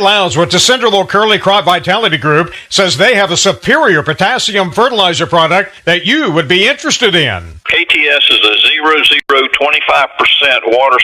Lowndes with the Cinderlow Curly Crop Vitality Group says they have a superior potassium fertilizer product that you would be interested in. KTS is a 25% water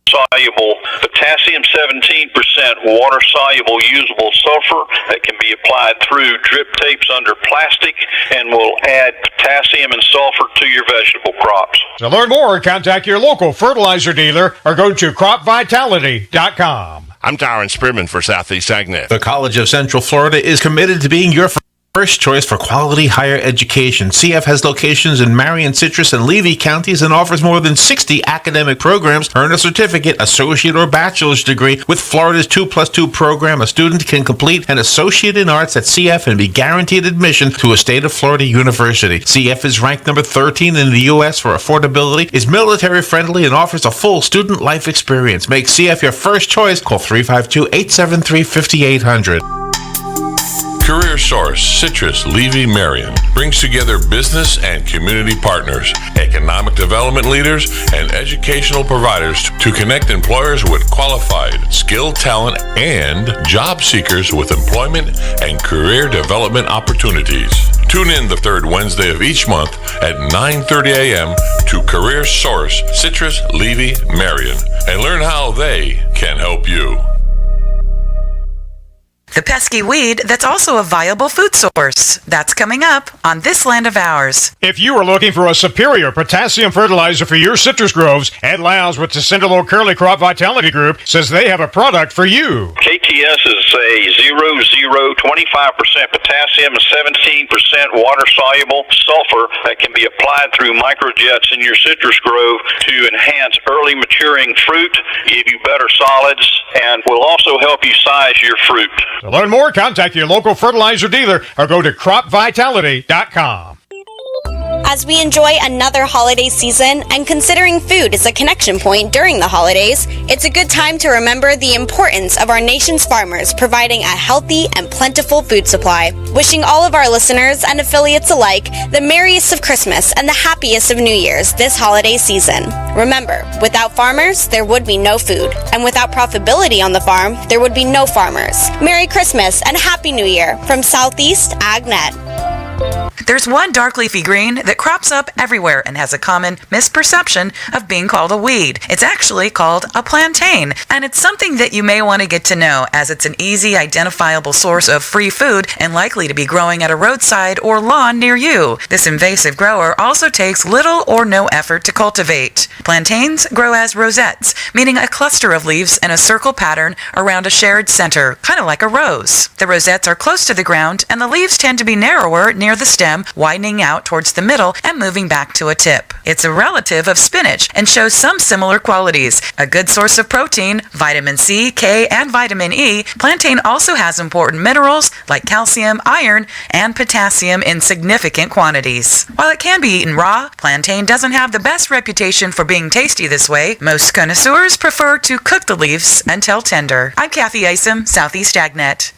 soluble, potassium 17% water soluble usable sulfur that can be applied through drip tapes under plastic and will add potassium and sulfur to your vegetable crops. To learn more, contact your local fertilizer dealer or go to cropvitality.com. I'm Tyron Spearman for Southeast AgNet. The College of Central Florida is committed to being your first choice for quality higher education. CF has locations in Marion, Citrus, and Levy counties and offers more than 60 academic programs. Earn a certificate, associate, or bachelor's degree. With Florida's 2+2 program, a student can complete an associate in arts at CF and be guaranteed admission to a state of Florida university. CF is ranked number 13 in the U.S. for affordability, is military friendly, and offers a full student life experience. Make CF your first choice. Call 352-873-5800. Career Source, Citrus, Levy, Marion brings together business and community partners, economic development leaders, and educational providers to connect employers with qualified, skilled talent and job seekers with employment and career development opportunities. Tune in the third Wednesday of each month at 9:30 a.m. to Career Source, Citrus, Levy, Marion, and learn how they can help you. The pesky weed that's also a viable food source. That's coming up on This Land of Ours. If you are looking for a superior potassium fertilizer for your citrus groves, Ed Lowndes with the Cinderlow Curly Crop Vitality Group says they have a product for you. KTS is a 25% potassium and 17% water-soluble sulfur that can be applied through microjets in your citrus grove to enhance early maturing fruit, give you better solids, and will also help you size your fruit. To learn more, contact your local fertilizer dealer or go to cropvitality.com. As we enjoy another holiday season and considering food is a connection point during the holidays, it's a good time to remember the importance of our nation's farmers providing a healthy and plentiful food supply. Wishing all of our listeners and affiliates alike the merriest of Christmas and the happiest of New Year's this holiday season. Remember, without farmers, there would be no food, and without profitability on the farm, there would be no farmers. Merry Christmas and Happy New Year from Southeast AgNet. There's one dark leafy green that crops up everywhere and has a common misperception of being called a weed. It's actually called a plantain, and it's something that you may want to get to know as it's an easy identifiable source of free food and likely to be growing at a roadside or lawn near you. This invasive grower also takes little or no effort to cultivate. Plantains grow as rosettes, meaning a cluster of leaves in a circle pattern around a shared center, kind of like a rose. The rosettes are close to the ground, and the leaves tend to be narrower near the stem, widening out towards the middle and moving back to a tip. It's a relative of spinach and shows some similar qualities. A good source of protein, vitamin C, K, and vitamin E, plantain also has important minerals like calcium, iron, and potassium in significant quantities. While it can be eaten raw, plantain doesn't have the best reputation for being tasty this way. Most connoisseurs prefer to cook the leaves until tender. I'm Kathy Isom, Southeast AgNet.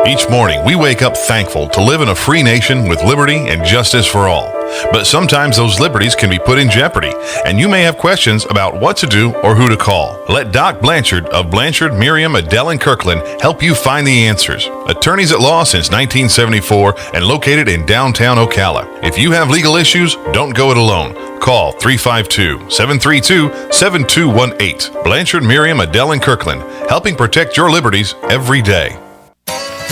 Each morning, we wake up thankful to live in a free nation with liberty and justice for all. But sometimes those liberties can be put in jeopardy, and you may have questions about what to do or who to call. Let Doc Blanchard of Blanchard, Miriam, Adele, and Kirkland help you find the answers. Attorneys at law since 1974 and located in downtown Ocala. If you have legal issues, don't go it alone. Call 352-732-7218. Blanchard, Miriam, Adele, and Kirkland, helping protect your liberties every day.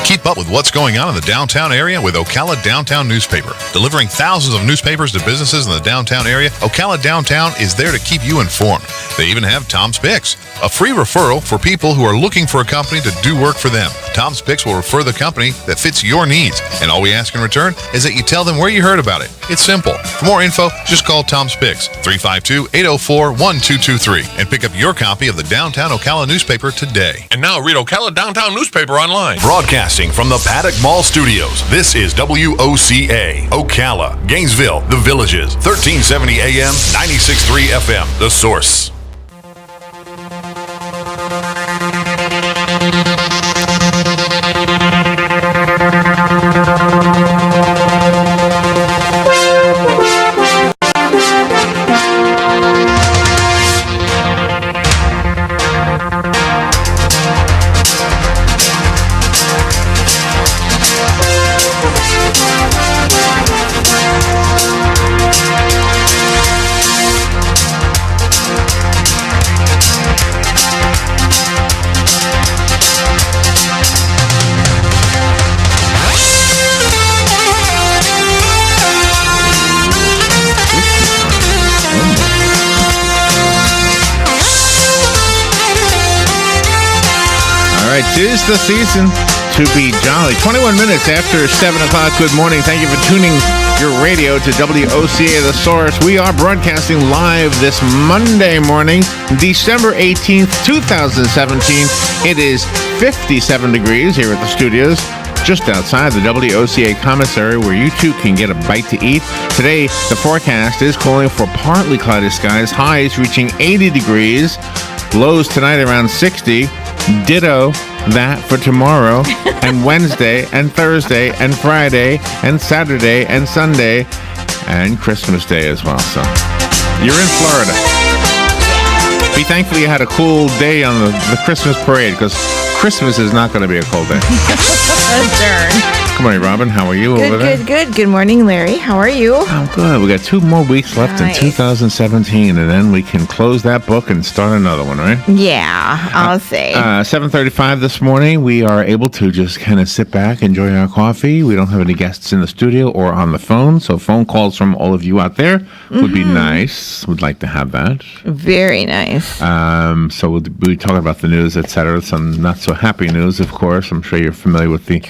Keep up with what's going on in the downtown area with Ocala Downtown Newspaper. Delivering thousands of newspapers to businesses in the downtown area, Ocala Downtown is there to keep you informed. They even have Tom's Picks, a free referral for people who are looking for a company to do work for them. Tom's Picks will refer the company that fits your needs, and all we ask in return is that you tell them where you heard about it. It's simple. For more info, just call Tom's Picks, 352-804-1223, and pick up your copy of the Downtown Ocala newspaper today. And now read Ocala Downtown Newspaper online. Broadcasting from the Paddock Mall Studios, this is WOCA, Ocala, Gainesville, The Villages, 1370 AM, 96.3 FM, The Source. It is the season to be jolly. 21 minutes after 7 o'clock. Good morning. Thank you for tuning your radio to WOCA The Source. We are broadcasting live this Monday morning, December 18th, 2017. It is 57 degrees here at the studios, just outside the WOCA commissary, where you too can get a bite to eat. Today, the forecast is calling for partly cloudy skies, highs reaching 80 degrees, lows tonight around 60. Ditto that for tomorrow and Wednesday and Thursday and Friday and Saturday and Sunday and Christmas Day as well. So you're in Florida. Be thankful you had a cool day on the Christmas parade, because Christmas is not going to be a cold day. Darn. Good morning, Robin. How are you over there? Good. Good morning, Larry. How are you? I'm good. We got 2 more weeks left in 2017, and then we can close that book and start another one, right? Yeah, I'll say. 7:35 this morning, we are able to just kind of sit back, enjoy our coffee. We don't have any guests in the studio or on the phone, so phone calls from all of you out there would be nice. Would like to have that. Very nice. So we'll be talking about the news, etc. Some not so happy news, of course. I'm sure you're familiar with the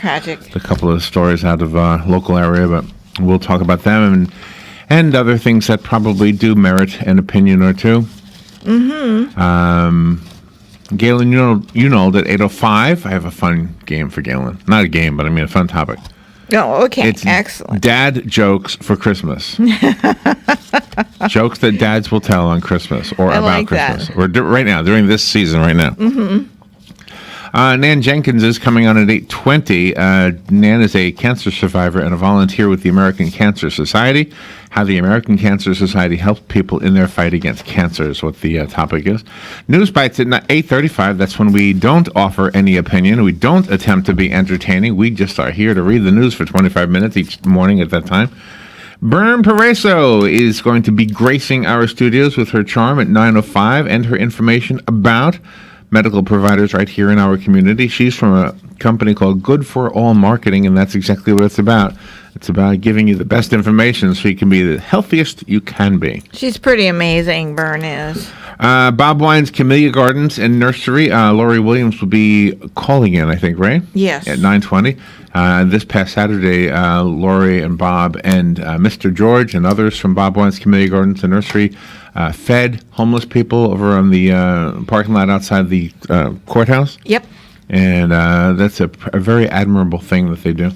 couple of stories out of local area, but we'll talk about them and other things that probably do merit an opinion or two. Galen, you know that 8:05, I have a fun game for Galen. Not a game, but I mean a fun topic. Oh, okay. It's excellent. Dad jokes for Christmas. Jokes that dads will tell on Christmas or I about like Christmas. that. Or right now, during this season right now. Nan Jenkins is coming on at 8:20. Nan is a cancer survivor and a volunteer with the American Cancer Society. How the American Cancer Society helps people in their fight against cancer is what the topic is. News Bites at 8:35. That's when we don't offer any opinion. We don't attempt to be entertaining. We just are here to read the news for 25 minutes each morning at that time. Bern Pereso is going to be gracing our studios with her charm at 9:05 and her information about medical providers right here in our community. She's from a company called Good for All Marketing, and that's exactly what it's about. It's about giving you the best information so you can be the healthiest you can be. She's pretty amazing, Bern is. Bob Wine's Camellia Gardens and Nursery. Lori Williams will be calling in, I think, right? Yes. At 9:20. This past Saturday, Lori and Bob and Mr. George and others from Bob Wine's Camellia Gardens and Nursery fed homeless people over on the parking lot outside the courthouse. Yep. And that's a very admirable thing that they do.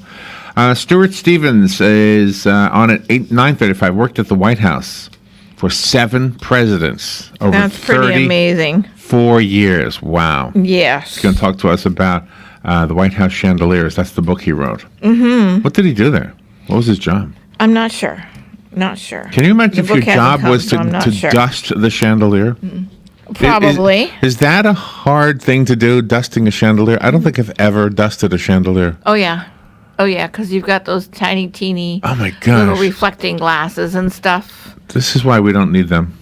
Stuart Stevens is on at 9:35. Worked at the White House for 7 presidents over That's pretty amazing. 4 years. Wow. Yes. He's going to talk to us about the White House chandeliers. That's the book he wrote. What did he do there? What was his job? I'm not sure. Not sure. Can you imagine The if your book hasn't job come, was so I'm not to sure. dust the chandelier? Probably. Is that a hard thing to do, dusting a chandelier? I don't think I've ever dusted a chandelier. Oh, yeah. Oh, yeah, because you've got those tiny, teeny Oh, my little gosh. reflecting glasses and stuff. This is why we don't need them.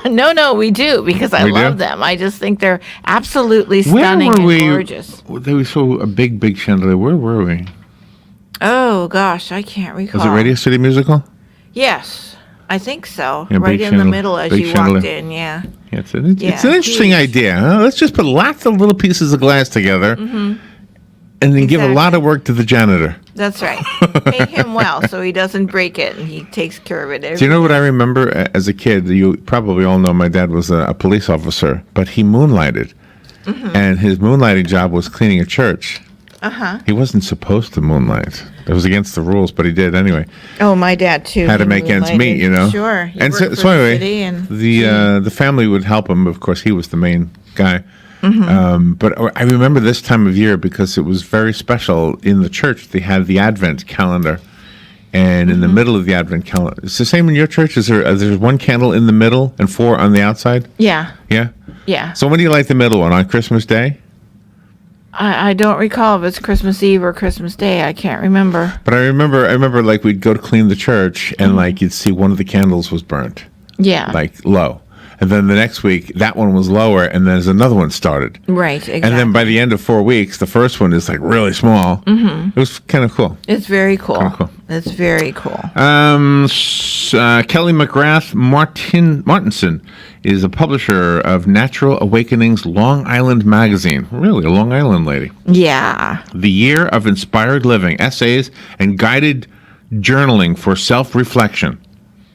No, we do, because I We do? love them. I just think they're absolutely stunning Where were we? and gorgeous. We saw a big chandelier. Where were we? Oh, gosh, I can't recall. Was it Radio City Musical? Yes, I think so. Yeah, right big in the chandelier- middle as big you walked chandelier. in, yeah. Yeah, it's an interesting huge. idea. Huh? Let's just put lots of little pieces of glass together and then give a lot of work to the janitor. That's right. Pay him well so he doesn't break it and he takes care of it. Do you know what I remember as a kid? You probably all know my dad was a police officer, but he moonlighted. And his moonlighting job was cleaning a church. He wasn't supposed to moonlight. It was against the rules, but he did anyway. Oh, my dad too. Had to He make ends meet, moonlighted. you know. Sure. He And worked so for the anyway, city and the family would help him. Of course, he was the main guy. But I remember this time of year because it was very special in the church. They had the Advent calendar, and in the middle of the Advent calendar, it's the same in your church. Is there? There's 1 candle in the middle and 4 on the outside. Yeah. Yeah. Yeah. So when do you light the middle one? On Christmas Day? I don't recall if it's Christmas Eve or Christmas Day. I can't remember. But I remember like we'd go to clean the church, and like you'd see one of the candles was burnt, Yeah. like low. And then the next week, that one was lower, and there's another one started. Right, exactly. And then by the end of 4 weeks, the first one is like really small. It was kind of cool. It's very cool. Cool. It's very cool. Kelly McGrath Martinson is a publisher of Natural Awakenings Long Island magazine. Really, a Long Island lady. Yeah. The Year of Inspired Living, essays and guided journaling for self-reflection.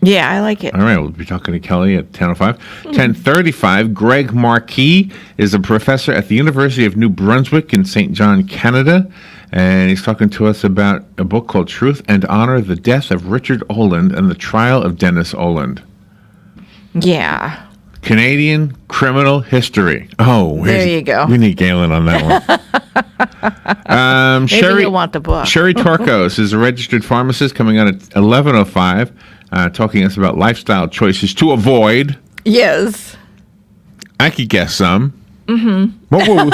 Yeah, I like it. All right, we'll be talking to Kelly at 10:05. 10:35, Greg Marquis is a professor at the University of New Brunswick in St. John, Canada, and he's talking to us about a book called Truth and Honor, The Death of Richard Oland and the Trial of Dennis Oland. Yeah. Canadian criminal history. Oh, there you go. We need Galen on that one. Maybe you'll want the book. Sherry Torkos is a registered pharmacist coming on at 11:05. Talking to us about lifestyle choices to avoid. Yes. I could guess some. Mm-hmm. What were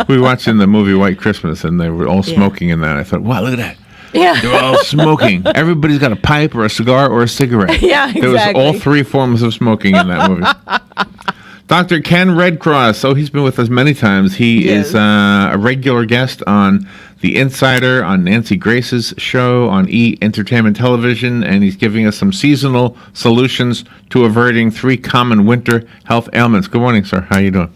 we were watching the movie White Christmas, and they were all smoking in that. I thought, wow, look at that. Yeah. They're all smoking. Everybody's got a pipe or a cigar or a cigarette. Yeah, exactly. There was all three forms of smoking in that movie. Dr. Ken Redcross. Oh, he's been with us many times. He is a regular guest on The Insider, on Nancy Grace's show, on E! Entertainment Television, and he's giving us some seasonal solutions to averting 3 common winter health ailments. Good morning, sir. How you doing?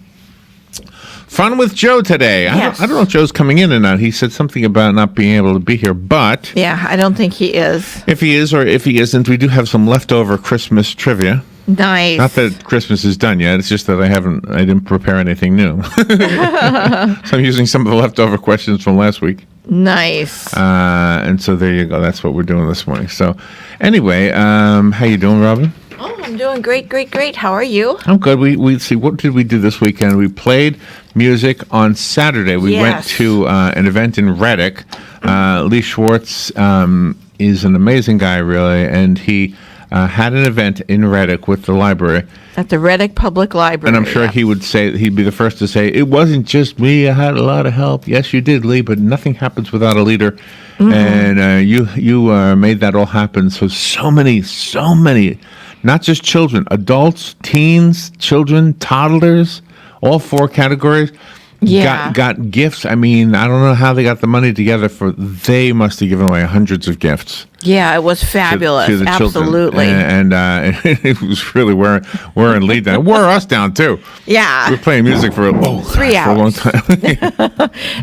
Fun with Joe today. Yes. I don't know if Joe's coming in or not. He said something about not being able to be here, but... Yeah, I don't think he is. If he is or if he isn't, we do have some leftover Christmas trivia. Nice. Not that Christmas is done yet. It's just that I didn't prepare anything new. So I'm using some of the leftover questions from last week. Nice. And so there you go. That's what we're doing this morning. So anyway, how you doing, Robin? Oh, I'm doing great. How are you? I'm good. We see, what did we do this weekend? We played music on Saturday. We went to an event in Reddick. Lee Schwartz is an amazing guy, really, and he had an event in Reddick with the library. At the Reddick Public Library. And I'm sure he'd be the first to say, it wasn't just me, I had a lot of help. Yes, you did, Lee, but nothing happens without a leader. Mm-hmm. And you made that all happen. So many, not just children, adults, teens, children, toddlers, all 4 categories. Yeah. Got gifts. I mean, I don't know how they got the money together they must have given away hundreds of gifts. Yeah, it was fabulous. To the absolutely. Children. And it was really wearing Lee down. It wore us down, too. Yeah. We were playing music for 3 hours. For a long time.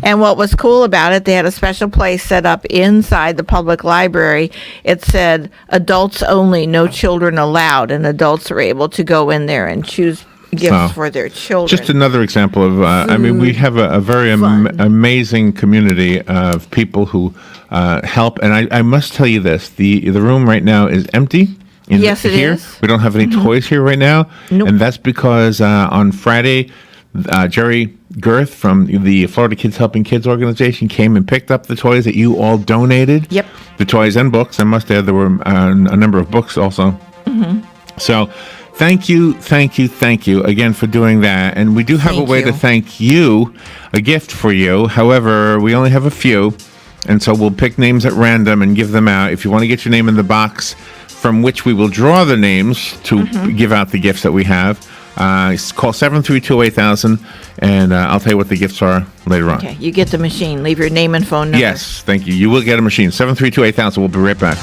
And what was cool about it, they had a special place set up inside the public library. It said, adults only, no children allowed. And adults were able to go in there and choose gifts for their children. Just another example of, we have a very amazing community of people who help. And I must tell you this, the room right now is empty. Yes, it is. We don't have any toys here right now. Nope. And that's because on Friday, Jerry Girth from the Florida Kids Helping Kids organization came and picked up the toys that you all donated. Yep. The toys and books. I must add, there were a number of books also. Mm-hmm. So... Thank you again for doing that. And we do have a way to thank you, a gift for you. However, we only have a few, and so we'll pick names at random and give them out. If you want to get your name in the box from which we will draw the names to give out the gifts that we have, call 732-8000, and I'll tell you what the gifts are later on. Okay, you get the machine. Leave your name and phone number. Yes, thank you. You will get a machine. 732-8000. We'll be right back.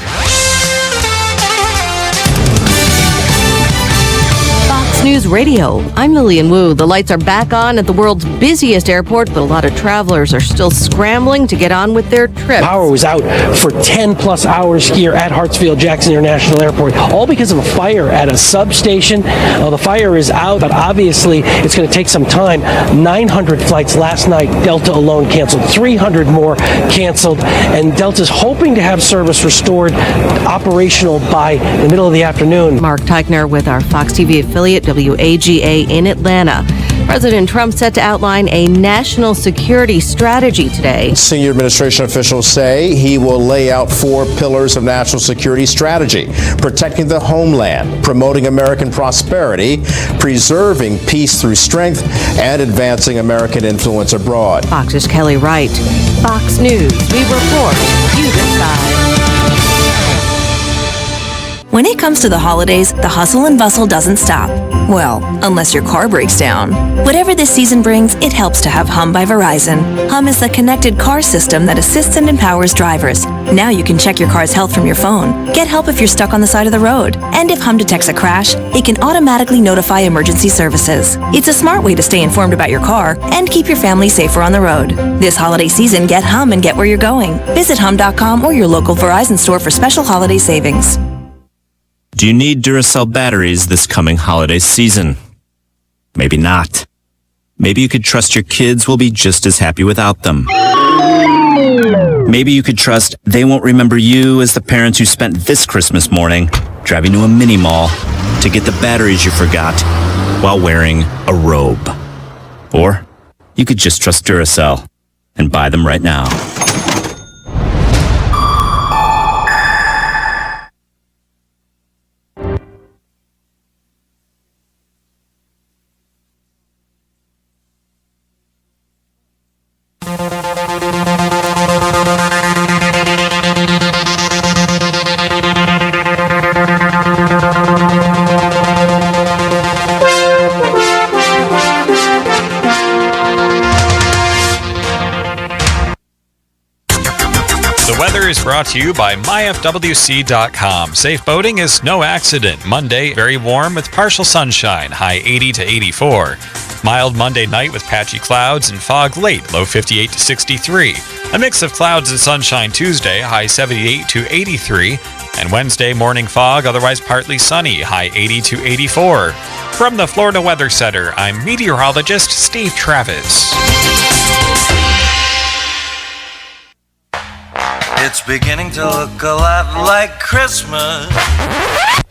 News Radio. I'm Lillian Wu. The lights are back on at the world's busiest airport, but a lot of travelers are still scrambling to get on with their trip. Power was out for 10 plus hours here at Hartsfield-Jackson International Airport, all because of a fire at a substation. The fire is out, but obviously it's going to take some time. 900 flights last night, Delta alone canceled. 300 more canceled, and Delta's hoping to have service restored operational by the middle of the afternoon. Mark Teichner with our Fox TV affiliate WAGA in Atlanta. President Trump set to outline a national security strategy today. Senior administration officials say he will lay out 4 pillars of national security strategy: protecting the homeland, promoting American prosperity, preserving peace through strength, and advancing American influence abroad. Fox's Kelly Wright. Fox News. We report. You decide. When it comes to the holidays, the hustle and bustle doesn't stop. Well, unless your car breaks down. Whatever this season brings, it helps to have Hum by Verizon. Hum is the connected car system that assists and empowers drivers. Now you can check your car's health from your phone, get help if you're stuck on the side of the road, and if Hum detects a crash, it can automatically notify emergency services. It's a smart way to stay informed about your car and keep your family safer on the road. This holiday season, get Hum and get where you're going. Visit hum.com or your local Verizon store for special holiday savings. Do you need Duracell batteries this coming holiday season? Maybe not. Maybe you could trust your kids will be just as happy without them. Maybe you could trust they won't remember you as the parents who spent this Christmas morning driving to a mini mall to get the batteries you forgot while wearing a robe. Or you could just trust Duracell and buy them right now. Is brought to you by myfwc.com. Safe boating is no accident. Monday, very warm with partial sunshine, high 80 to 84. Mild Monday night with patchy clouds and fog late, low 58 to 63. A mix of clouds and sunshine Tuesday, high 78 to 83. And Wednesday, morning fog, otherwise partly sunny, high 80 to 84. From the Florida Weather Center, I'm meteorologist Steve Travis. It's beginning to look a lot like Christmas.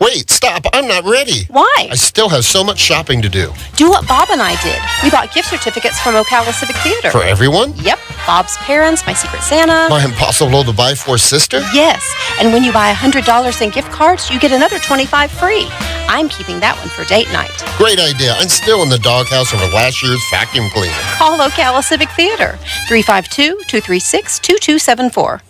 Wait, stop. I'm not ready. Why? I still have so much shopping to do. Do what Bob and I did. We bought gift certificates from Ocala Civic Theater. For everyone? Yep. Bob's parents, my Secret Santa. My Impossible to Buy For sister? Yes. And when you buy $100 in gift cards, you get another $25 free. I'm keeping that one for date night. Great idea. I'm still in the doghouse over last year's vacuum cleaner. Call Ocala Civic Theater. 352-236-2274.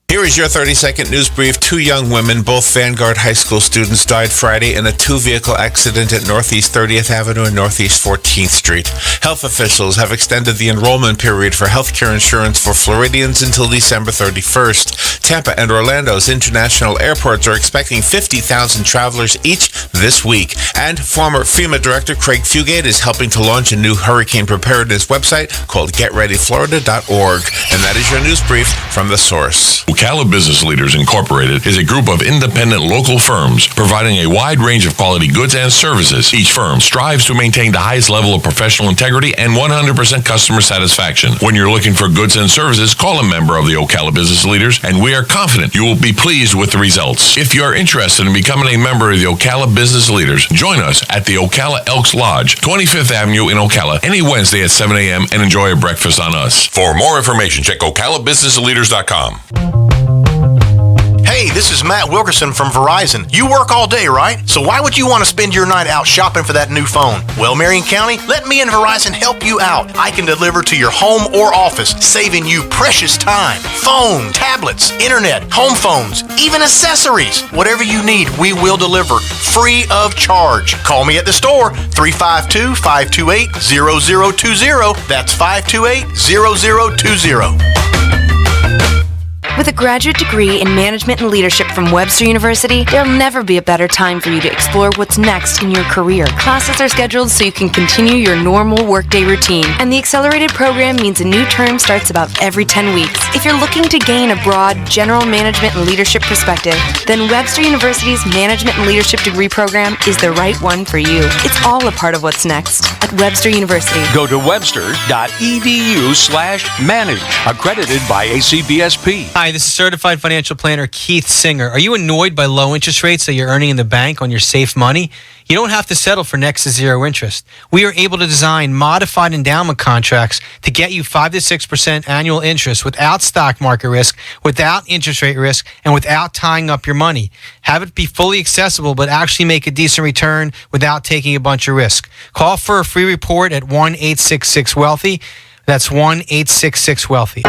Here is your 30-second news brief. 2 young women, both Vanguard High School students, died Friday in a 2-vehicle accident at Northeast 30th Avenue and Northeast 14th Street. Health officials have extended the enrollment period for health care insurance for Floridians until December 31st. Tampa and Orlando's international airports are expecting 50,000 travelers each this week. And former FEMA Director Craig Fugate is helping to launch a new hurricane preparedness website called GetReadyFlorida.org. And that is your news brief from The Source. Ocala Business Leaders Incorporated is a group of independent local firms providing a wide range of quality goods and services. Each firm strives to maintain the highest level of professional integrity and 100% customer satisfaction. When you're looking for goods and services, call a member of the Ocala Business Leaders, and we are confident you will be pleased with the results. If you are interested in becoming a member of the Ocala Business Leaders, join us at the Ocala Elks Lodge, 25th Avenue in Ocala, any Wednesday at 7 a.m. and enjoy a breakfast on us. For more information, check OcalaBusinessLeaders.com. Hey, this is Matt Wilkerson from Verizon. You work all day, right? So why would you want to spend your night out shopping for that new phone? Well, Marion County, let me and Verizon help you out. I can deliver to your home or office, saving you precious time. Phone, tablets, internet, home phones, even accessories. Whatever you need, we will deliver free of charge. Call me at the store, 352-528-0020. That's 528-0020. With a graduate degree in management and leadership from Webster University, there'll never be a better time for you to explore what's next in your career. Classes are scheduled so you can continue your normal workday routine, and the accelerated program means a new term starts about every 10 weeks. If you're looking to gain a broad general management and leadership perspective, then Webster University's Management and Leadership degree program is the right one for you. It's all a part of what's next at Webster University. Go to webster.edu/manage, accredited by ACBSP. Hi, this is Certified Financial Planner Keith Singer. Are you annoyed by low interest rates that you're earning in the bank on your safe money? You don't have to settle for next to zero interest. We are able to design modified endowment contracts to get you 5 to 6% annual interest without stock market risk, without interest rate risk, and without tying up your money. Have it be fully accessible, but actually make a decent return without taking a bunch of risk. Call for a free report at 1-866-WEALTHY. That's 1-866-WEALTHY.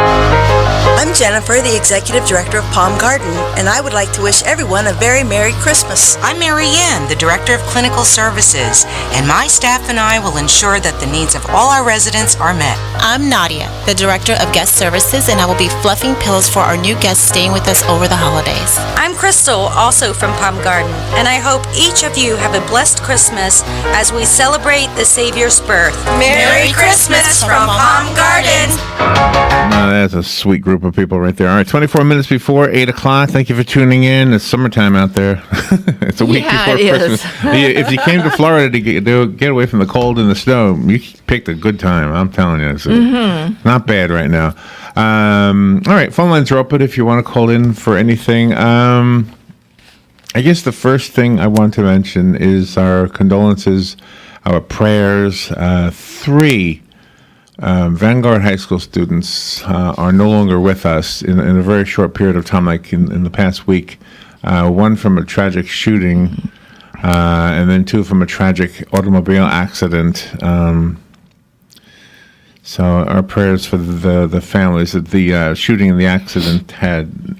I'm Jennifer, the Executive Director of Palm Garden, and I would like to wish everyone a very Merry Christmas. I'm Mary Ann, the Director of Clinical Services, and my staff and I will ensure that the needs of all our residents are met. I'm Nadia, the Director of Guest Services, and I will be fluffing pillows for our new guests staying with us over the holidays. I'm Crystal, also from Palm Garden, and I hope each of you have a blessed Christmas as we celebrate the Savior's birth. Merry Christmas from Palm Garden! That's a sweet group of people right there. All right, 24 minutes before 8 o'clock. Thank you for tuning in. It's summertime out there. It's a week before Christmas. If you came to Florida to get away from the cold and the snow, you picked a good time. I'm telling you. It's not bad right now. All right, phone lines are open if you want to call in for anything. I guess the first thing I want to mention is our condolences, our prayers. 3 Vanguard High School students are no longer with us in a very short period of time, like in the past week. One from a tragic shooting, and then 2 from a tragic automobile accident. So our prayers for the families. That the shooting and the accident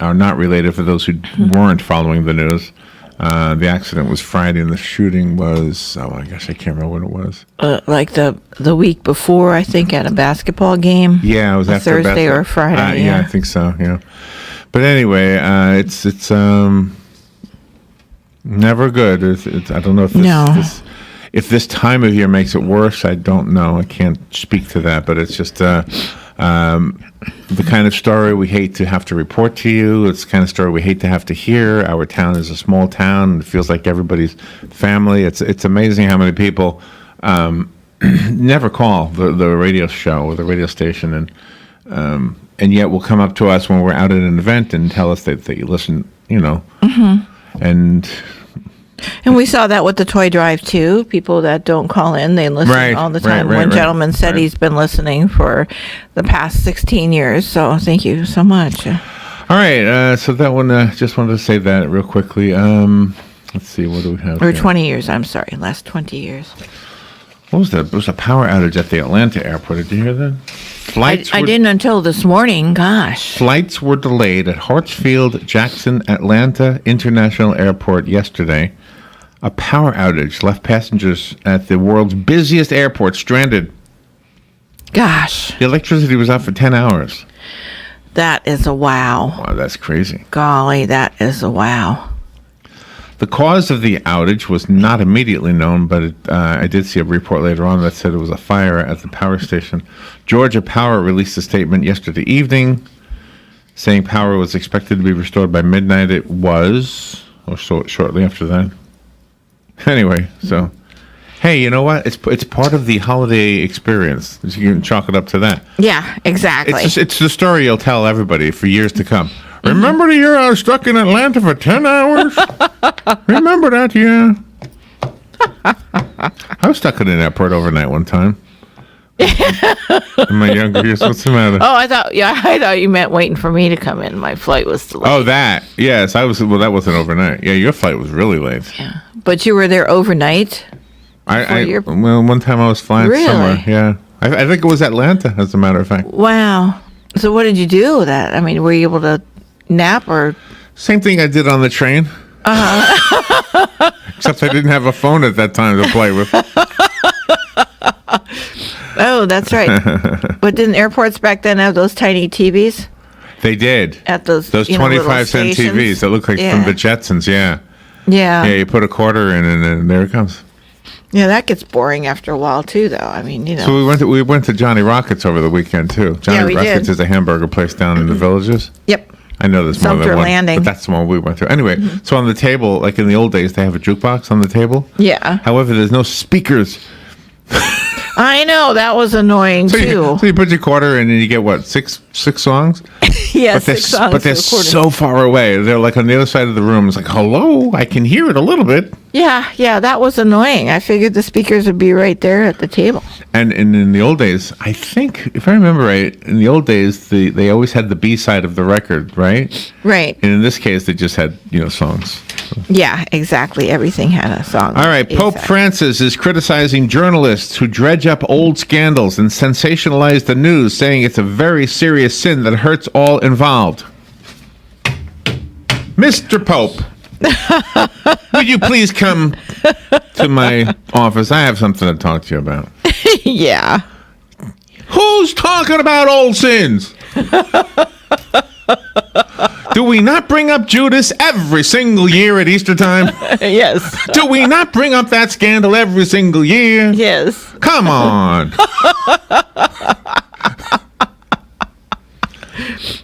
are not related for those who weren't following the news. The accident was Friday, and the shooting was, I guess I can't remember what it was. Like the week before, I think, at a basketball game. Yeah, it was after Thursday or Friday. Yeah, I think so. Yeah, but anyway, it's never good. I don't know if this time of year makes it worse. I don't know. I can't speak to that, but it's just the kind of story we hate to have to report to you. It's the kind of story we hate to have to hear. Our town is a small town, and it feels like everybody's family. It's amazing how many people never call the radio show or the radio station, and yet will come up to us when we're out at an event and tell us that you listen, And we saw that with the toy drive too. People that don't call in, they listen all the time. One gentleman said he's been listening for the past 16 years. So thank you so much. All right. So that one, just wanted to say that real quickly. Let's see. What do we have? Or 20 years. I'm sorry. Last 20 years. What was that? It was a power outage at the Atlanta airport. Did you hear that? I didn't until this morning. Gosh. Flights were delayed at Hartsfield-Jackson Atlanta International Airport yesterday. A power outage left passengers at the world's busiest airport stranded. Gosh. The electricity was out for 10 hours. That is a wow. Wow, that's crazy. Golly, that is a wow. The cause of the outage was not immediately known, but I did see a report later on that said it was a fire at the power station. Georgia Power released a statement yesterday evening saying power was expected to be restored by midnight. It was, or shortly after that. Anyway, so, hey, you know what? It's part of the holiday experience. You can chalk it up to that. Yeah, exactly. It's the story you'll tell everybody for years to come. Remember the year I was stuck in Atlanta for 10 hours? Remember that, yeah. I was stuck in an airport overnight one time. In my younger years. What's the matter? Oh, I thought you meant waiting for me to come in. My flight was delayed. Oh, that. Yes, I was. Well, that wasn't overnight. Yeah, your flight was really late. Yeah, but you were there overnight. Well, one time I was flying somewhere. Yeah, I think it was Atlanta, as a matter of fact. Wow. So what did you do with that? I mean, were you able to nap or? Same thing I did on the train. Except I didn't have a phone at that time to play with. Oh, that's right. But didn't airports back then have those tiny TVs? They did. At those 25-cent TVs that look like from the Jetsons, yeah. Yeah. Yeah, you put a quarter in and then there it comes. Yeah, that gets boring after a while too, though. I mean, So we went to Johnny Rockets over the weekend too. Johnny Rockets is a hamburger place down in the Villages. Yep. I know there's more than one, Landing. but that's the one we went to. Anyway, so on the table, like in the old days, they have a jukebox on the table. Yeah. However, there's no speakers. I know, that was annoying too. So you put your quarter in and you get what, six songs? Yeah, but 6 songs. But they're so far away. They're like on the other side of the room. It's like, hello, I can hear it a little bit. Yeah, that was annoying. I figured the speakers would be right there at the table. And in the old days, I think, if I remember right, in the old days, they always had the B-side of the record, right? Right. And in this case, they just had, songs. Yeah, exactly. Everything had a song. All right, Pope Francis is criticizing journalists who dredge up old scandals and sensationalize the news, saying it's a very serious sin that hurts all involved. Mr. Pope, would you please come to my office? I have something to talk to you about. Yeah. Who's talking about old sins? Do we not bring up Judas every single year at Easter time? Yes. Do we not bring up that scandal every single year? Yes. Come on.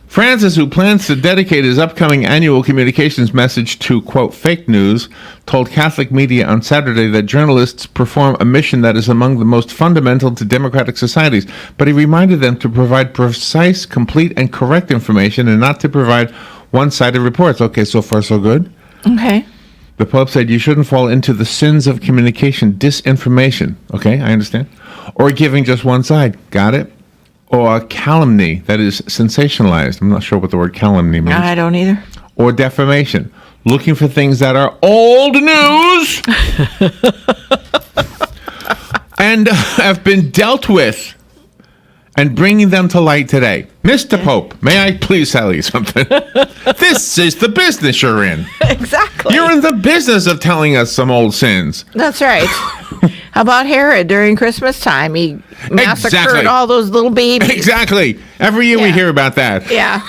Francis, who plans to dedicate his upcoming annual communications message to, quote, fake news, told Catholic media on Saturday that journalists perform a mission that is among the most fundamental to democratic societies. But he reminded them to provide precise, complete, and correct information and not to provide one-sided reports. Okay, so far so good. Okay. The Pope said you shouldn't fall into the sins of communication, disinformation. Okay, I understand. Or giving just one side. Got it? Or calumny that is sensationalized. I'm not sure what the word calumny means. I don't either. Or defamation. Looking for things that are old news and have been dealt with and bringing them to light today. Mr. Pope, may I please tell you something? This is the business you're in. Exactly. You're in the business of telling us some old sins. That's right. How about Herod during Christmas time? He massacred all those little babies. Exactly. Every year we hear about that. Yeah.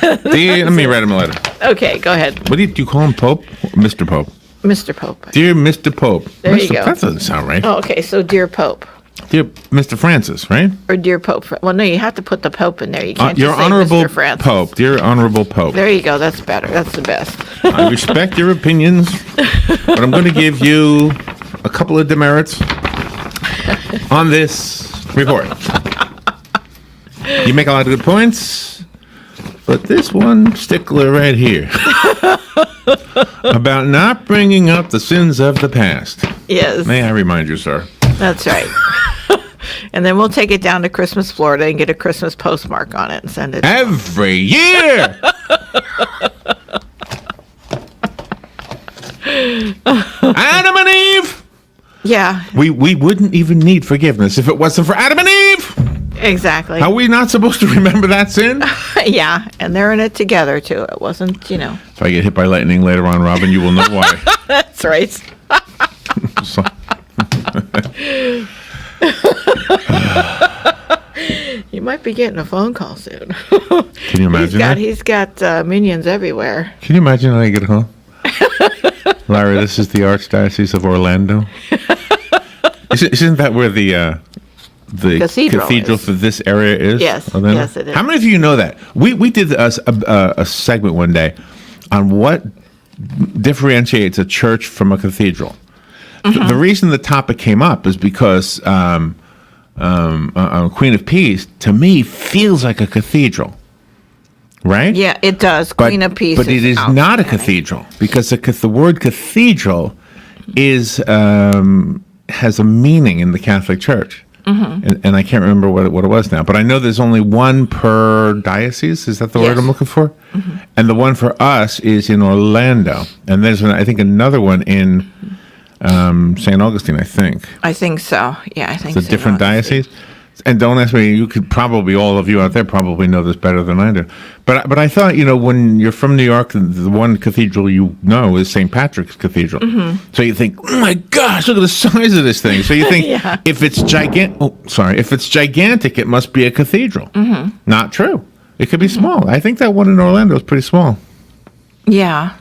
Let me write him a letter. Okay, go ahead. What do you call him, Pope? Or Mr. Pope? Mr. Pope. Dear Mr. Pope. There you go. That doesn't sound right. Oh, okay, so Dear Pope. Dear Mr. Francis, right? Or Dear Pope. Well, no, you have to put the Pope in there. You can't Your just say Honorable Mr. Francis. Pope. Dear Honorable Pope. There you go. That's better. That's the best. I respect your opinions, but I'm going to give you a couple of demerits on this report. You make a lot of good points, but this one stickler right here about not bringing up the sins of the past. Yes. May I remind you, sir? That's right. And then we'll take it down to Christmas, Florida, and get a Christmas postmark on it and send it. Every year! Adam and Eve! Yeah. We wouldn't even need forgiveness if it wasn't for Adam and Eve! Exactly. Are we not supposed to remember that sin? Yeah, and they're in it together, too. It wasn't, If I get hit by lightning later on, Robin, you will know why. That's right. You might be getting a phone call soon. Can you imagine that? He's got minions everywhere. Can you imagine how I get home? Larry, this is the Archdiocese of Orlando. Isn't that where the cathedral for this area is? Yes, Orlando? yes, it is. How many of you know that? We did a segment one day on what differentiates a church from a cathedral. Mm-hmm. The reason the topic came up is because Queen of Peace, to me, feels like a cathedral. Right? Yeah, it does. Queen of Peace. But it is not a cathedral because the word cathedral is has a meaning in the Catholic Church. Mm-hmm. And I can't remember what it was now. But I know there's only one per diocese. Is that the word I'm looking for? Mm-hmm. And the one for us is in Orlando. And there's, I think, another one in St. Augustine, I think. I think so. Yeah, I think it's a different diocese. And don't ask me, you could probably, all of you out there probably know this better than I do. But I thought, when you're from New York, the one cathedral you know is St. Patrick's Cathedral. Mm-hmm. So you think, oh my gosh, look at the size of this thing. So you think, if it's gigantic, it must be a cathedral. Mm-hmm. Not true. It could be small. I think that one in Orlando is pretty small. Yeah.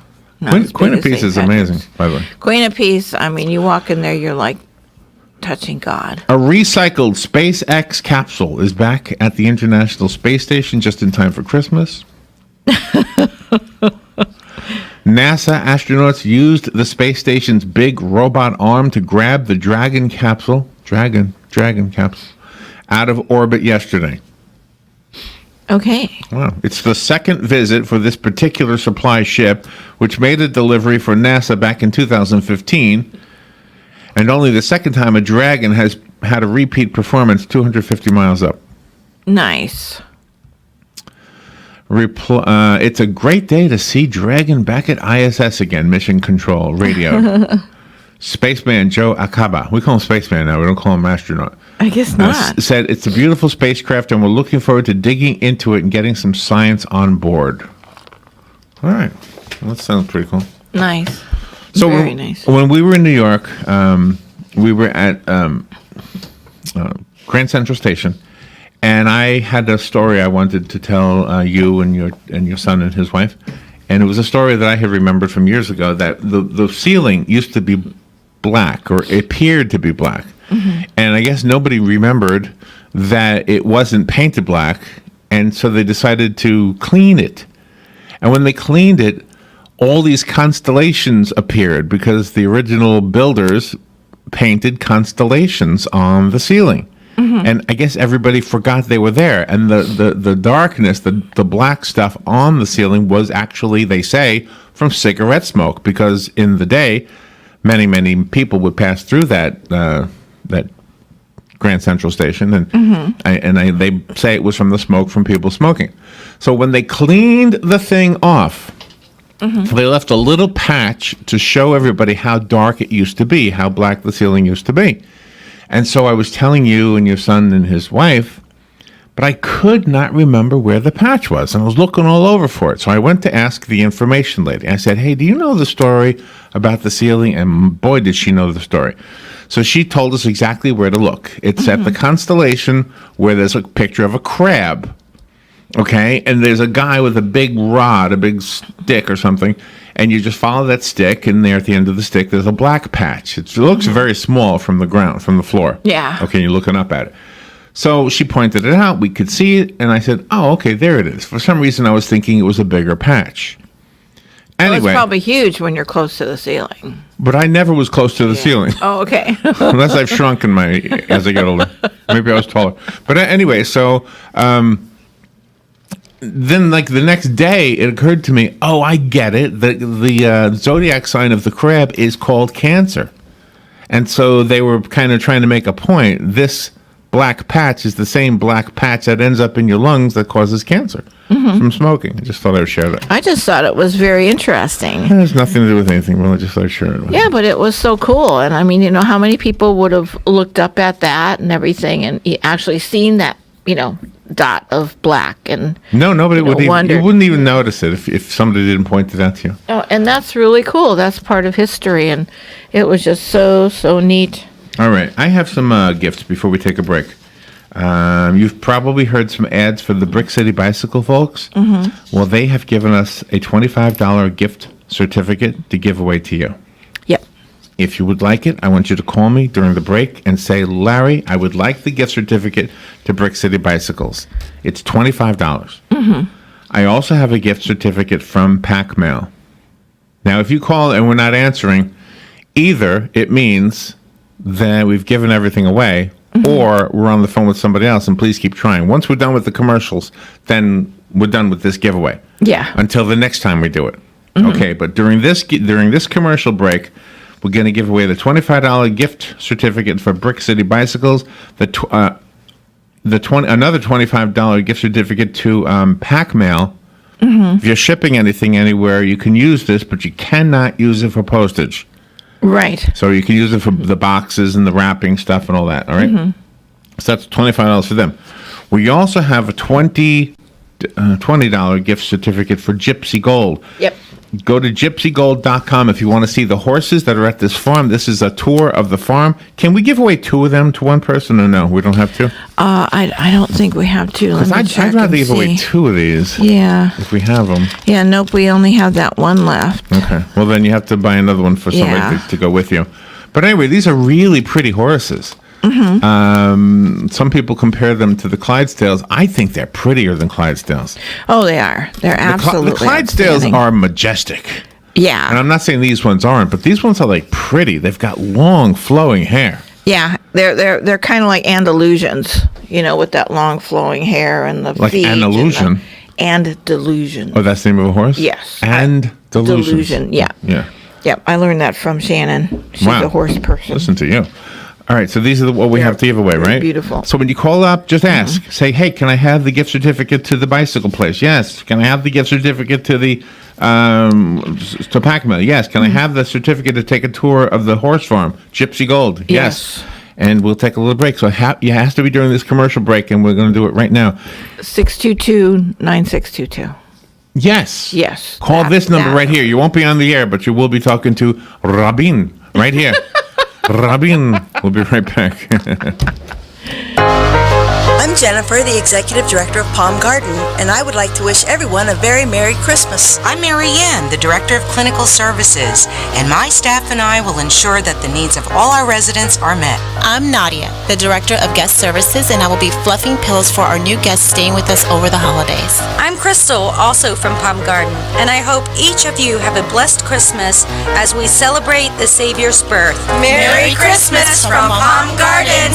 Queen of Peace is amazing, by the way. Queen of Peace, you walk in there, you're like touching God. A recycled SpaceX capsule is back at the International Space Station just in time for Christmas. NASA astronauts used the space station's big robot arm to grab the Dragon capsule out of orbit yesterday. Okay. Wow. It's the second visit for this particular supply ship, which made a delivery for NASA back in 2015, and only the second time a Dragon has had a repeat performance 250 miles up. Nice. It's a great day to see Dragon back at ISS again, Mission Control, radio. Spaceman Joe Acaba, we call him Spaceman now, we don't call him astronaut. I guess not. Said it's a beautiful spacecraft and we're looking forward to digging into it and getting some science on board. All right. Well, that sounds pretty cool. Nice. So Very nice. When we were in New York, we were at Grand Central Station, and I had a story I wanted to tell you and your son and his wife. And it was a story that I had remembered from years ago, that the ceiling used to be black, or appeared to be black. Mm-hmm. And I guess nobody remembered that it wasn't painted black, and so they decided to clean it. And when they cleaned it, all these constellations appeared because the original builders painted constellations on the ceiling. Mm-hmm. And I guess everybody forgot they were there. And the darkness, the black stuff on the ceiling was actually, they say, from cigarette smoke, because in the day, many people would pass through that Grand Central Station, and they say it was from the smoke from people smoking. So when they cleaned the thing off, they left a little patch to show everybody how dark it used to be, how black the ceiling used to be. And so I was telling you and your son and his wife, but I could not remember where the patch was, and I was looking all over for it. So I went to ask the information lady. I said, hey, do you know the story about the ceiling? And boy, did she know the story. So she told us exactly where to look. It's at the constellation where there's a picture of a crab, okay? And there's a guy with a big rod, a big stick or something, and you just follow that stick, and there at the end of the stick, there's a black patch. It looks very small from the ground, from the floor. Yeah. Okay, you're looking up at it. So she pointed it out. We could see it, and I said, oh, okay, there it is. For some reason, I was thinking it was a bigger patch. Anyway. Well, it's probably huge when you're close to the ceiling. But I never was close to the ceiling. Oh, okay. Unless I've shrunk as I get older. Maybe I was taller. But anyway, so then like the next day, it occurred to me, oh, I get it. The zodiac sign of the crab is called Cancer. And so they were kind of trying to make a point. This black patch is the same black patch that ends up in your lungs that causes cancer from smoking. I just thought I would share that. I just thought it was very interesting. It has nothing to do with anything. Well, I just thought I'd share it. Yeah, but it was so cool. And I mean, you know, how many people would have looked up at that and everything and actually seen that, you know, dot of black? And no, nobody would even, you wouldn't even Mm-hmm. notice it if somebody didn't point it out to you. Oh, and that's really cool. That's part of history. And it was just so neat. All right. I have some gifts before we take a break. You've probably heard some ads for the Brick City Bicycle folks. Mm-hmm. Well, they have given us a $25 gift certificate to give away to you. Yep. If you would like it, I want you to call me during the break and say, Larry, I would like the gift certificate to Brick City Bicycles. It's $25. Mm-hmm. I also have a gift certificate from Pack Mail. Now, if you call and we're not answering, either it means that we've given everything away, or we're on the phone with somebody else, and please keep trying. Once we're done with the commercials, then we're done with this giveaway. Yeah. Until the next time we do it. Okay, but during this commercial break, we're going to give away the $25 gift certificate for Brick City Bicycles, another $25 gift certificate to Pack Mail. If you're shipping anything anywhere, you can use this, but you cannot use it for postage. Right. So you can use it for the boxes and the wrapping stuff and all that, all right? So that's $25 for them. We also have a $20 gift certificate for Gypsy Gold. Yep. Go to gypsygold.com if you want to see the horses that are at this farm. This is a tour of the farm. Can we give away 2 of them to one person, or no? We don't have to? I don't think we have to. Because I'd rather give away 2 of these. Yeah. If we have them. Yeah, nope, we only have that one left. Okay. Well, then you have to buy another one for somebody to go with you. But anyway, these are really pretty horses. Some people compare them to the Clydesdales. I think they're prettier than Clydesdales. Oh, they are. They're absolutely The Clydesdales are majestic. Yeah. And I'm not saying these ones aren't, but these ones are like pretty. They've got long flowing hair. Yeah, they're kind of like Andalusians, with that long flowing hair and the Like feet. Andalusian? Andalusian. Oh, that's the name of a horse? Yes. Delusion. Yeah. Yeah. Yep, I learned that from Shannon. She's a horse person. Listen to you. All right, so these are what we have to give away, right? Beautiful. So when you call up, just ask. Say, hey, can I have the gift certificate to the bicycle place? Yes. Can I have the gift certificate to the to Pac Mill? Yes. Can I have the certificate to take a tour of the horse farm, Gypsy Gold? Yes. And we'll take a little break. So it has to be during this commercial break, and we're going to do it right now. 622-9622. Yes. Yes. Call this number right here. You won't be on the air, but you will be talking to Rabin right here. Rabin. We'll be right back. I'm Jennifer, the Executive Director of Palm Garden, and I would like to wish everyone a very Merry Christmas. I'm Mary Ann, the Director of Clinical Services, and my staff and I will ensure that the needs of all our residents are met. I'm Nadia, the Director of Guest Services, and I will be fluffing pillows for our new guests staying with us over the holidays. I'm Crystal, also from Palm Garden, and I hope each of you have a blessed Christmas as we celebrate the Savior's birth. Merry Christmas from Palm Garden!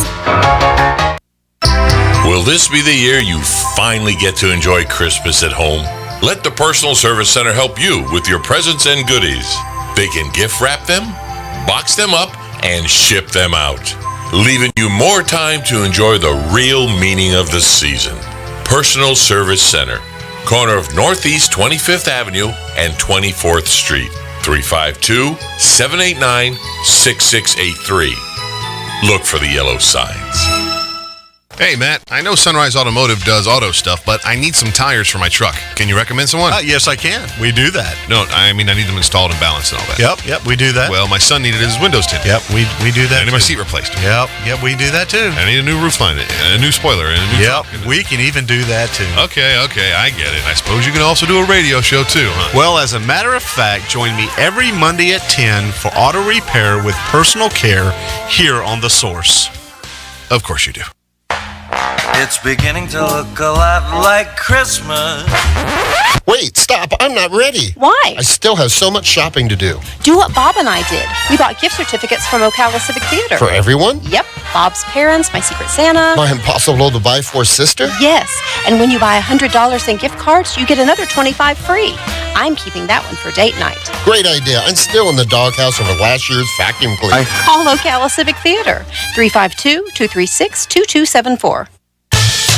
Will this be the year you finally get to enjoy Christmas at home? Let the Personal Service Center help you with your presents and goodies. They can gift wrap them, box them up, and ship them out, leaving you more time to enjoy the real meaning of the season. Personal Service Center, corner of Northeast 25th Avenue and 24th Street, 352-789-6683. Look for the yellow signs. Hey, Matt, I know Sunrise Automotive does auto stuff, but I need some tires for my truck. Can you recommend someone? Yes, I can. We do that. No, I mean, I need them installed and balanced and all that. Yep, we do that. Well, my son needed his windows tinted. Yep, we do that. I need my seat replaced. Yep, we do that too. I need a new roof line, a new spoiler, and a new truck. We can even do that too. Okay, I get it. I suppose you can also do a radio show too, huh? Well, as a matter of fact, join me every Monday at 10 for auto repair with personal care here on The Source. Of course you do. It's beginning to look a lot like Christmas. Wait, stop. I'm not ready. Why? I still have so much shopping to do. Do what Bob and I did. We bought gift certificates from Ocala Civic Theater. For everyone? Yep. Bob's parents, my Secret Santa. My impossible to buy for sister? Yes. And when you buy $100 in gift cards, you get another $25 free. I'm keeping that one for date night. Great idea. I'm still in the doghouse over last year's vacuum cleaner. Call Ocala Civic Theater. 352-236-2274.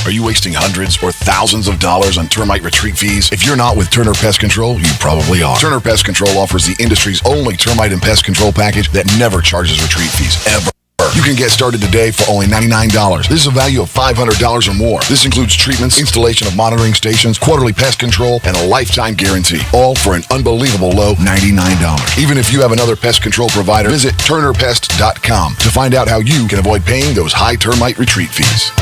Are you wasting hundreds or thousands of dollars on termite retreat fees? If you're not with Turner Pest Control, you probably are. Turner Pest Control offers the industry's only termite and pest control package that never charges retreat fees, ever. You can get started today for only $99. This is a value of $500 or more. This includes treatments, installation of monitoring stations, quarterly pest control, and a lifetime guarantee. All for an unbelievable low $99. Even if you have another pest control provider, visit turnerpest.com to find out how you can avoid paying those high termite retreat fees.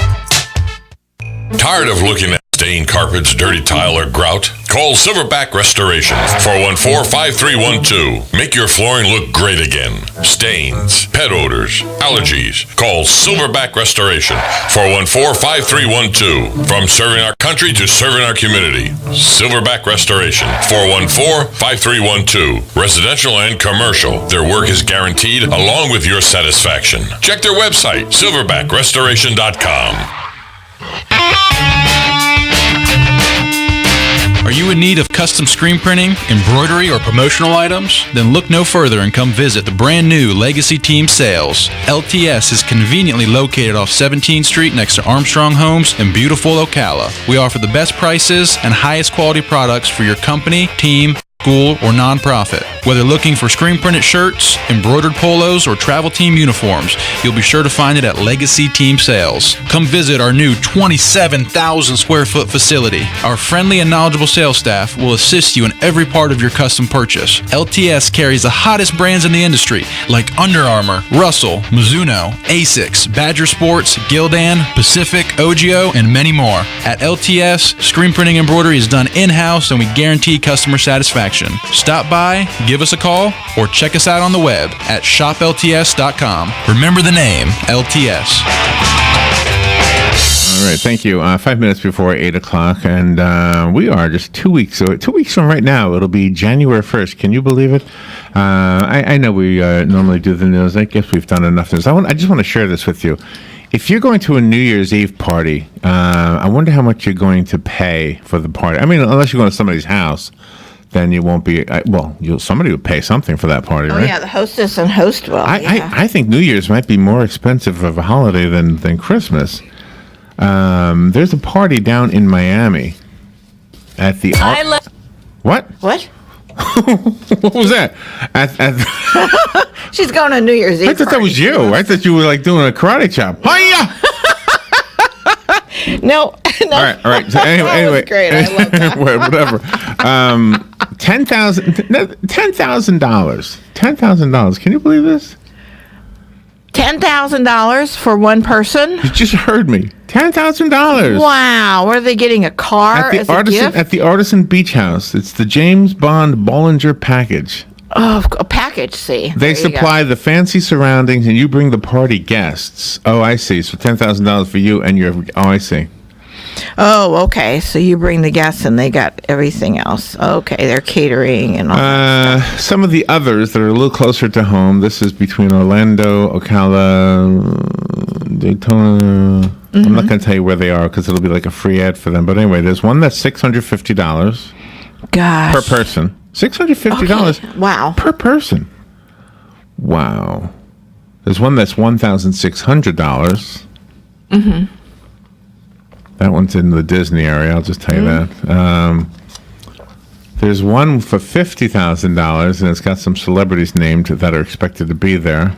Tired of looking at stained carpets, dirty tile, or grout? Call Silverback Restoration, 414-5312. Make your flooring look great again. Stains, pet odors, allergies. Call Silverback Restoration, 414-5312. From serving our country to serving our community. Silverback Restoration, 414-5312. Residential and commercial. Their work is guaranteed along with your satisfaction. Check their website, silverbackrestoration.com. Are you in need of custom screen printing, embroidery, or promotional items? Then look no further and come visit the brand new Legacy Team Sales. LTS is conveniently located off 17th Street next to Armstrong Homes in beautiful Ocala. We offer the best prices and highest quality products for your company, team, school, or nonprofit. Whether looking for screen printed shirts, embroidered polos, or travel team uniforms, you'll be sure to find it at Legacy Team Sales. Come visit our new 27,000 square foot facility. Our friendly and knowledgeable sales staff will assist you in every part of your custom purchase. LTS carries the hottest brands in the industry like Under Armour, Russell, Mizuno, Asics, Badger Sports, Gildan, Pacific, Ogio, and many more. At LTS, screen printing embroidery is done in-house and we guarantee customer satisfaction. Stop by, give us a call, or check us out on the web at shoplts.com. Remember the name, LTS. All right, thank you. 5 minutes before 8 o'clock, and we are just 2 weeks. So 2 weeks from right now, it'll be January 1st. Can you believe it? I know we normally do the news. I guess we've done enough news. I just want to share this with you. If you're going to a New Year's Eve party, I wonder how much you're going to pay for the party. I mean, unless you're going to somebody's house, then you won't be. Somebody would pay something for that party, right? Oh yeah, the hostess and host will. I think New Year's might be more expensive of a holiday than Christmas. There's a party down in Miami at the. What? What? What was that? She's going to New Year's Eve. I thought that was you. I thought you were like doing a karate chop. Hiya! No. All right. So anyway, That was great. I love that. Whatever. $10,000. $10,000. Can you believe this? $10,000 for one person? You just heard me. $10,000. Wow. Where are they getting a car as a gift? At the Artisan Beach House. It's the James Bond Bollinger package. Oh, a package, see. They supply the fancy surroundings, and you bring the party guests. Oh, I see. So $10,000 for you and your... Oh, I see. Oh, okay. So you bring the guests, and they got everything else. Okay, they're catering and all that stuff. Some of the others that are a little closer to home, this is between Orlando, Ocala, Daytona. Mm-hmm. I'm not going to tell you where they are because it'll be like a free ad for them. But anyway, there's one that's $650 Gosh. per person. $650 Okay. Wow. per person. Wow. There's one that's $1,600. Mm-hmm. That one's in the Disney area, I'll just tell you that. There's one for $50,000, and it's got some celebrities named that are expected to be there.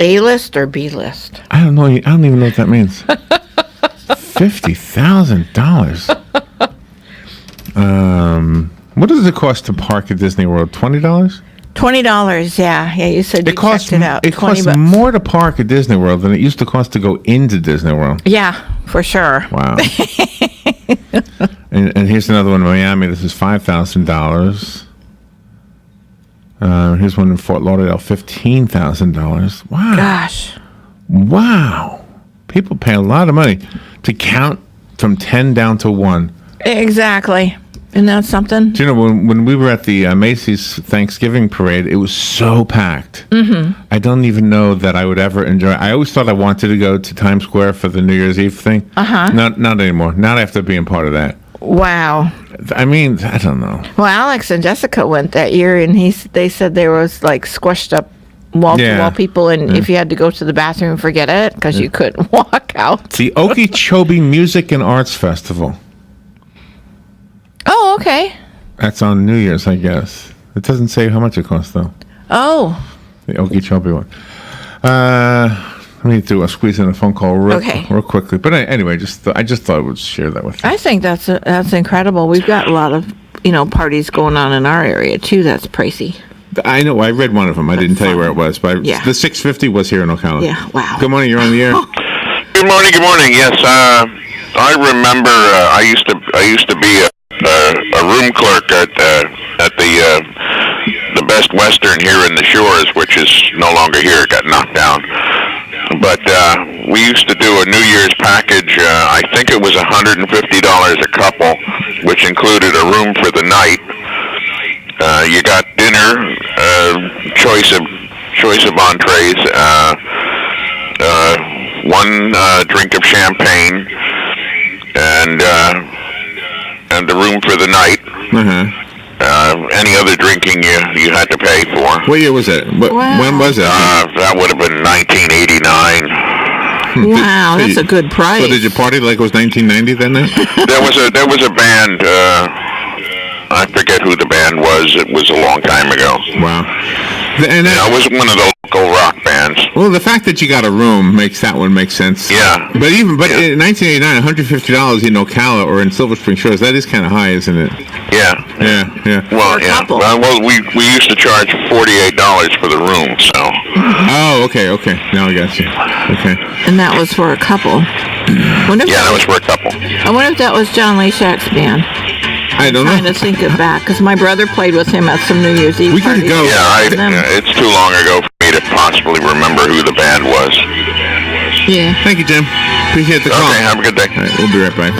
A-list or B-list? I don't know. I don't even know what that means. $50,000. What does it cost to park at Disney World? $20? $20, yeah. Yeah, you said you checked it out. It costs more to park at Disney World than it used to cost to go into Disney World. Yeah, for sure. Wow. and here's another one in Miami. This is $5,000. Here's one in Fort Lauderdale, $15,000. Wow. Gosh. Wow. People pay a lot of money to count from 10 down to 1. Exactly. Isn't that something? Do you know, when we were at the Macy's Thanksgiving parade, it was so packed. Mm-hmm. I don't even know that I would ever enjoy it. I always thought I wanted to go to Times Square for the New Year's Eve thing. Uh-huh. Not anymore. Not after being part of that. Wow. I mean, I don't know. Well, Alex and Jessica went that year, and they said there was like squished up wall-to-wall people, and if you had to go to the bathroom, forget it, because you couldn't walk out. The Okeechobee Music and Arts Festival. Oh, okay. That's on New Year's, I guess. It doesn't say how much it costs, though. Oh. The Okeechobee one. Let me squeeze in a phone call real quickly. But anyway, I just thought I would share that with you. I think that's incredible. We've got a lot of parties going on in our area too. That's pricey. I know. I read one of them. I didn't tell you where it was, but the 650 was here in Ocala. Yeah. Wow. Good morning. You're on the air. Good morning. Yes, I remember. I used to be a room clerk at the Best Western here in the Shores, which is no longer here. It got knocked down. But we used to do a New Year's package. I think it was $150 a couple, which included a room for the night. You got dinner, choice of entrees, one drink of champagne, and the room for the night. Mm-hmm. Any other drinking you had to pay for. What year was it? When was it? That would have been 1989. Wow, that's a good price. So did you party like it was 1990 then? There was a band. I forget who the band was. It was a long time ago. Wow. And it was one of the local rock bands. Well, the fact that you got a room makes that one make sense. Yeah. But in 1989, $150 in Ocala or in Silver Spring Shores, that is kind of high, isn't it? Yeah. Well, Well, we used to charge $48 for the room, so. Oh, okay. Now I got you. Okay. And that was for a couple. That was for a couple. I wonder if that was John Lashak's band. I don't know. I'm trying to think it back, because my brother played with him at some New Year's Eve parties. We could go. Yeah, it's too long ago for me to possibly remember who the band was. Yeah. Thank you, Jim. Appreciate the call. Okay, have a good day. All right, we'll be right back.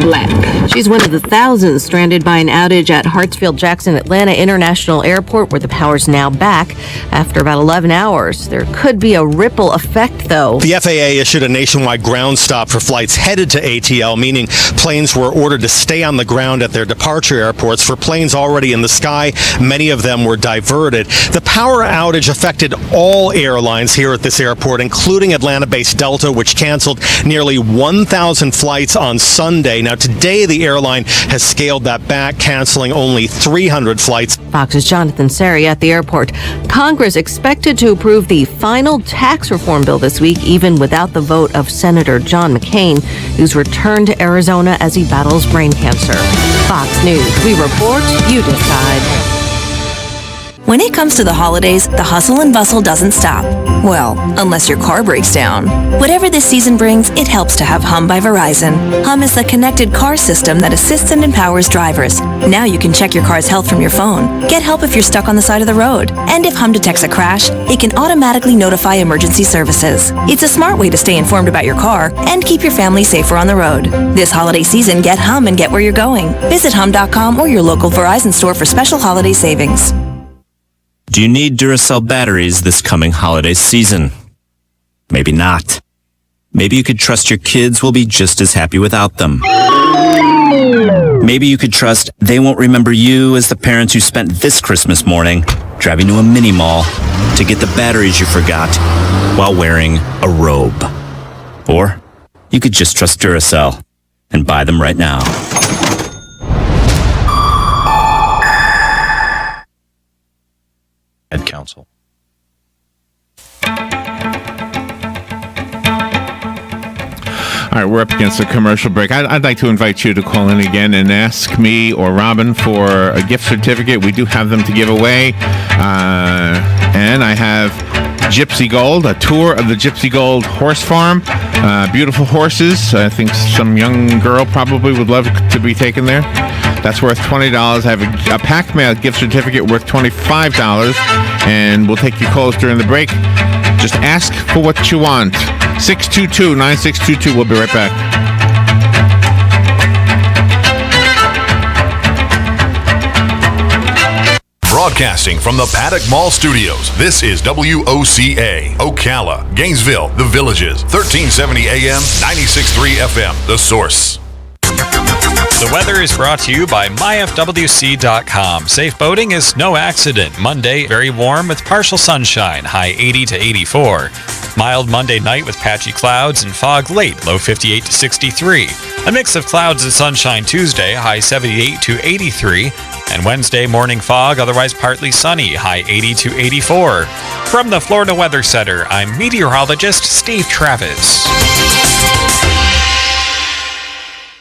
Black. She's one of the thousands stranded by an outage at Hartsfield-Jackson Atlanta International Airport, where the power's now back after about 11 hours. There could be a ripple effect, though. The FAA issued a nationwide ground stop for flights headed to ATL, meaning planes were ordered to stay on the ground at their departure airports. For planes already in the sky, many of them were diverted. The power outage affected all airlines here at this airport, including Atlanta-based Delta, which canceled nearly 1,000 flights on Sunday. Now, today, the airline has scaled that back, canceling only 300 flights. Fox's Jonathan Sari at the airport. Congress expected to approve the final tax reform bill this week, even without the vote of Senator John McCain, who's returned to Arizona as he battles brain cancer. Fox News. We report, you decide. When it comes to the holidays, the hustle and bustle doesn't stop. Well, unless your car breaks down. Whatever this season brings, it helps to have Hum by Verizon. Hum is the connected car system that assists and empowers drivers. Now you can check your car's health from your phone, get help if you're stuck on the side of the road, and if Hum detects a crash, it can automatically notify emergency services. It's a smart way to stay informed about your car and keep your family safer on the road. This holiday season, get Hum and get where you're going. Visit hum.com or your local Verizon store for special holiday savings. Do you need Duracell batteries this coming holiday season? Maybe not. Maybe you could trust your kids will be just as happy without them. Maybe you could trust they won't remember you as the parents who spent this Christmas morning driving to a mini mall to get the batteries you forgot while wearing a robe. Or you could just trust Duracell and buy them right now. Ad Council. All right, we're up against a commercial break. I'd like to invite you to call in again and ask me or Robin for a gift certificate. We do have them to give away. And I have Gypsy Gold, a tour of the Gypsy Gold horse farm. Beautiful horses. I think some young girl probably would love to be taken there. That's worth $20. I have a pack mail gift certificate worth $25. And we'll take your calls during the break. Just ask for what you want. 622-9622. We'll be right back. Broadcasting from the Paddock Mall Studios, this is WOCA, Ocala, Gainesville, The Villages, 1370 AM, 96.3 FM, The Source. The weather is brought to you by myfwc.com. Safe boating is no accident. Monday, very warm with partial sunshine, high 80 to 84. Mild Monday night with patchy clouds and fog late, low 58 to 63. A mix of clouds and sunshine Tuesday, high 78 to 83. And Wednesday, morning fog, otherwise partly sunny, high 80 to 84. From the Florida Weather Center, I'm meteorologist Steve Travis.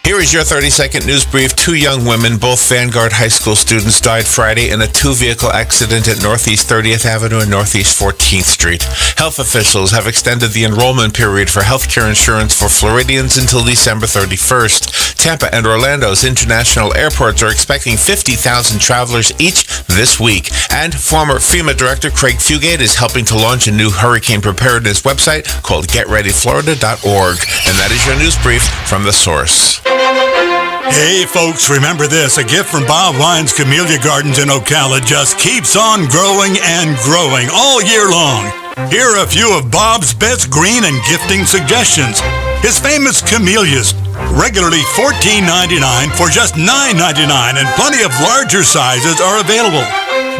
Here is your 30-second news brief. Two young women, both Vanguard High School students, died Friday in a two-vehicle accident at Northeast 30th Avenue and Northeast 14th Street. Health officials have extended the enrollment period for healthcare insurance for Floridians until December 31st. Tampa and Orlando's international airports are expecting 50,000 travelers each this week. And former FEMA Director Craig Fugate is helping to launch a new hurricane preparedness website called GetReadyFlorida.org. And that is your news brief from The Source. Hey folks, remember this, a gift from Bob Wine's Camellia Gardens in Ocala just keeps on growing and growing all year long. Here are a few of Bob's best green and gifting suggestions. His famous camellias, regularly $14.99 for just $9.99, and plenty of larger sizes are available.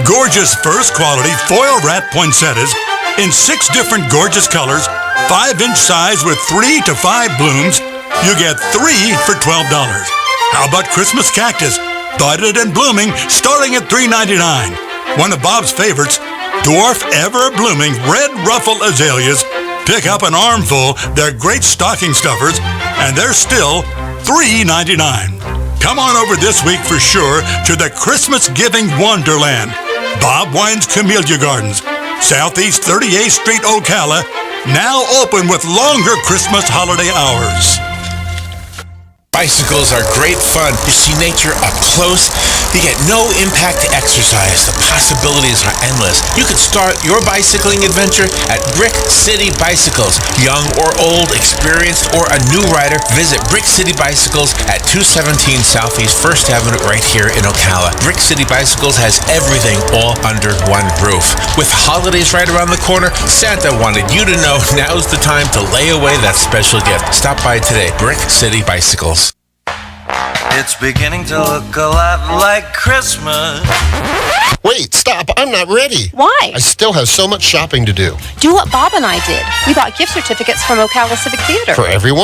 Gorgeous first quality foil wrap poinsettias in 6 different gorgeous colors, 5-inch size with 3 to 5 blooms. You get 3 for $12. How about Christmas cactus, budded and blooming, starting at $3.99. One of Bob's favorites, dwarf ever-blooming red ruffle azaleas. Pick up an armful. They're great stocking stuffers, and they're still $3.99. Come on over this week for sure to the Christmas Giving Wonderland. Bob Wine's Camellia Gardens, Southeast 38th Street, Ocala, now open with longer Christmas holiday hours. Bicycles are great fun. You see nature up close. You get no impact exercise. The possibilities are endless. You can start your bicycling adventure at Brick City Bicycles. Young or old, experienced or a new rider, visit Brick City Bicycles at 217 Southeast 1st Avenue right here in Ocala. Brick City Bicycles has everything all under one roof. With holidays right around the corner, Santa wanted you to know now's the time to lay away that special gift. Stop by today. Brick City Bicycles. It's beginning to look a lot like Christmas. Wait, stop. I'm not ready. Why? I still have so much shopping to do. Do what Bob and I did. We bought gift certificates from Ocala Civic Theater. For everyone?